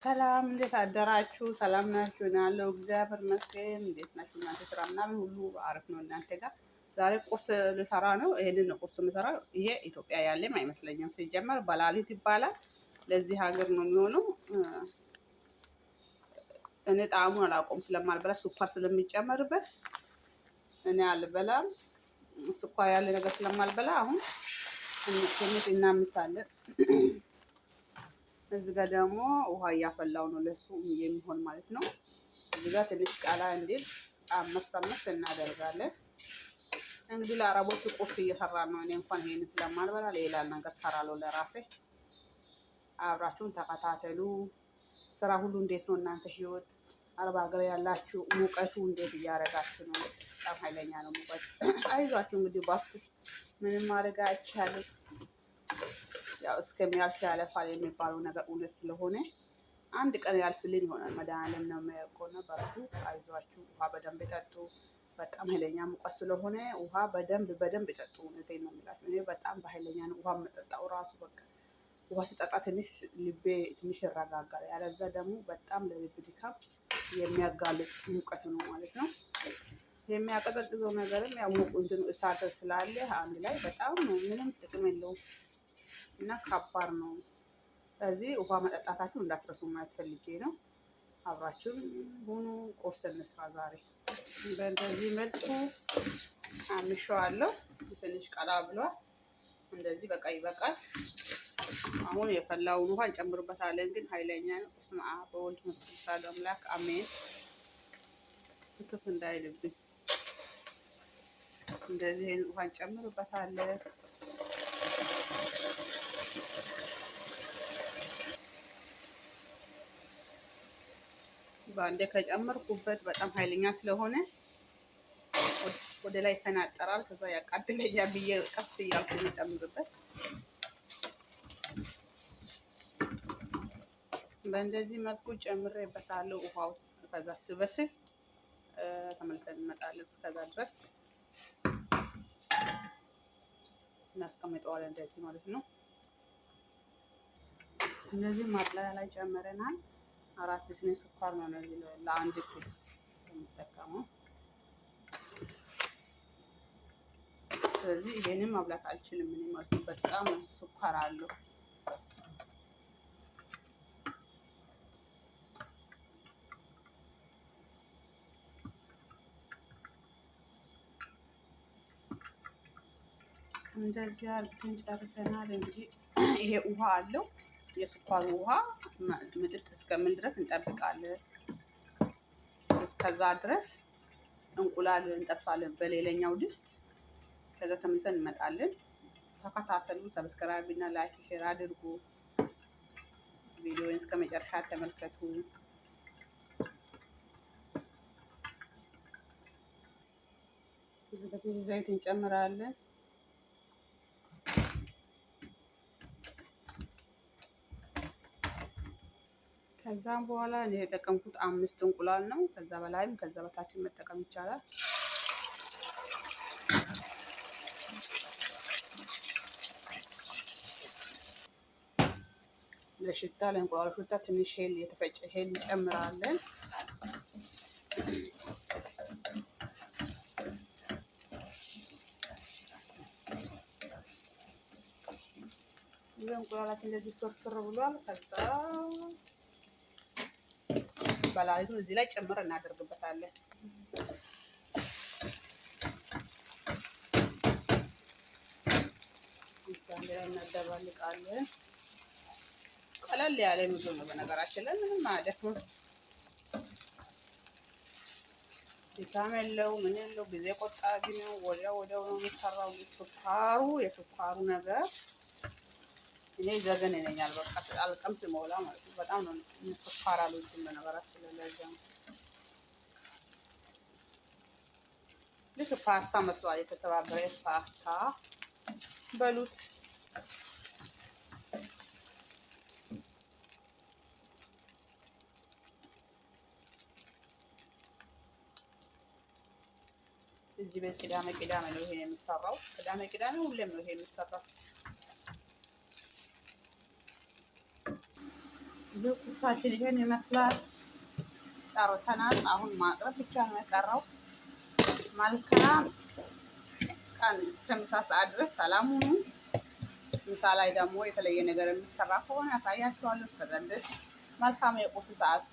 ሰላም እንዴት አደራችሁ? ሰላም ናችሁ? እኔ አለሁ እግዚአብሔር ይመስገን። እንዴት ናችሁ እናንተ? ስራ ምናምን ሁሉ አሪፍ ነው እናንተ ጋር? ዛሬ ቁርስ ልሰራ ነው። ይሄንን ነው ቁርስ የምሰራው። ይሄ ኢትዮጵያ ያለም አይመስለኝም። ሲጀመር በላሊት ይባላል። ለዚህ ሀገር ነው የሚሆነው። እኔ ጣዕሙን አላውቀውም ስለማልበላ ስኳር ስለሚጨመርበት እኔ አልበላም። ስኳር ያለ ነገር ስለማልበላ አሁን ትንሽ እናምሳለን። እዚህ ጋር ደግሞ ውሃ እያፈላው ነው ለሱ የሚሆን ማለት ነው። እዚህ ጋር ትንሽ ቃላ እንዲል አመስ እናደርጋለን። እንግዲህ ለአረቦቹ ቁርስ እየሰራ ነው። እኔ እንኳን ይሄን ስለማልበላ ሌላ ነገር ሰራለሁ ለራሴ። አብራችሁን ተከታተሉ። ስራ ሁሉ እንዴት ነው እናንተ ህይወት? አረብ ሀገር ያላችሁ ሙቀቱ እንዴት እያደረጋችሁ ነው? በጣም ኃይለኛ ነው ሙቀት። አይዟችሁ እንግዲህ ባክቱ ምንም ማድረግ አይቻልም። ያው እስከሚያልፍ ያለፋል የሚባለው ነገር እውነት ስለሆነ አንድ ቀን ያልፍልን ይሆናል። መድኃኒዓለም ነው የሚያውቀው። በርቱ፣ አይዟችሁ። ውሃ በደንብ ጠጡ። በጣም ኃይለኛ ሙቀት ስለሆነ ውሃ በደንብ ይጠጡ። እውነቴን ነው የምላችሁ። እኔ በጣም በኃይለኛ ነው ውሃ የምጠጣው ራሱ በቃ ውሃ ሲጠጣ ትንሽ ልቤ ትንሽ ይረጋጋል። ያለዛ ደግሞ በጣም ለልብ ድካም የሚያጋልጥ ሙቀት ነው ማለት ነው። የሚያቀዘቅዘው ነገርም ያው ሙቁ እንትኑ እሳት ስላለ አንድ ላይ በጣም ነው ምንም ጥቅም የለውም እና ከባድ ነው። ስለዚህ ውሃ መጠጣታችሁ እንዳትረሱ ማለት ፈልጌ ነው። አብራችሁን ሁኑ። ቁርስ እንስራ ዛሬ። በእንደዚህ መልኩ አምሸዋለሁ። ትንሽ ቀላ ብሏል። እንደዚህ በቃ ይበቃል። አሁን የፈላውን ውሃ እንጨምርበታለን። ግን ኃይለኛ ነው። እስማ በወልድ መስል አምላክ አሜን። ትክፍ እንዳይልብኝ እንደዚህ ውሃ እንጨምርበታለን። በአንዴ ከጨመርኩበት በጣም ኃይለኛ ስለሆነ ወደ ላይ ተናጠራል። ከዛ ያቃጥለኛል ብዬ ቀስ እያልኩ የሚጨምርበት በእንደዚህ መልኩ ጨምሬበታለሁ ውሃው። ከዛ ስበስል ተመልሰን እንመጣለን። እስከዛ ድረስ እናስቀምጠዋለን እንደዚህ ማለት ነው። እነዚህ ማጥለያ ላይ ጨምረናል። 4 ስኒ ስኳር ነው ለአንድ ኪስ የምጠቀመው። ስለዚህ ይሄንን ማብላት አልችልም እኔ ማለት ነው። በጣም ስኳር አለው። እንደዚህ አድርገን ጨርሰናል። እንግዲህ ይሄ ውሃ አለው። የስኳሩ ውሃ ምጥጥ እስከምን ድረስ እንጠብቃለን። እስከዛ ድረስ እንቁላል እንጠብሳለን በሌላኛው ድስት። ከዛ ተመልሰን እንመጣለን። ተከታተሉ። ሰብስክራይብ እና ላይክ ሼር አድርጉ። ቪዲዮውን እስከ መጨረሻ ተመልከቱ። እዚህ ዘይት እንጨምራለን። ከዛም በኋላ እኔ የተጠቀምኩት 5 እንቁላል ነው። ከዛ በላይም ከዛ በታችን መጠቀም ይቻላል። ለሽታ ለእንቁላሉ ሽታ ትንሽ ሄል የተፈጨ ሄል እንጨምራለን። እንቁላላችን እንደዚህ ፍርፍር ብሏል። ከዛ በላሊቱን እዚህ ላይ ጨምር እናደርግበታለን። እዚህ ላይ እናደባልቃለን። ቀለል ያለ ምግብ ነው በነገራችን ላይ ምንም አያደክምም። ድካም የለው ምን የለው፣ ጊዜ ቆጣቢ ነው። ወዲያው ነው የሚሰራው። የስኳሩ ነገር እኔ ዘገን ይለኛል። በቃ አልቀምስ ሞላ ማለት ነው። በጣም ነው ስኳር አልወድም በነገራችን ላይ። ለዛ ነው ልክ ፓስታ መስሏል። የተሰባበረ ፓስታ በሉት። እዚህ ቤት ቅዳሜ ነው ይሄ የሚሰራው። ቅዳሜ ሁሌም ነው ይሄ የሚሰራው። ቁርሳችን ይሄን ይመስላል። ጨርሰናል። አሁን ማቅረብ ብቻ ነው የቀረው። መልካም ቀን። እስከ ምሳ ሰዓት ድረስ ሰላም ሁኑ። ምሳ ላይ ደግሞ የተለየ ነገር የሚሰራ ከሆነ ያሳያችኋለሁ። እስከዛ ድረስ መልካም የቁርስ ሰዓት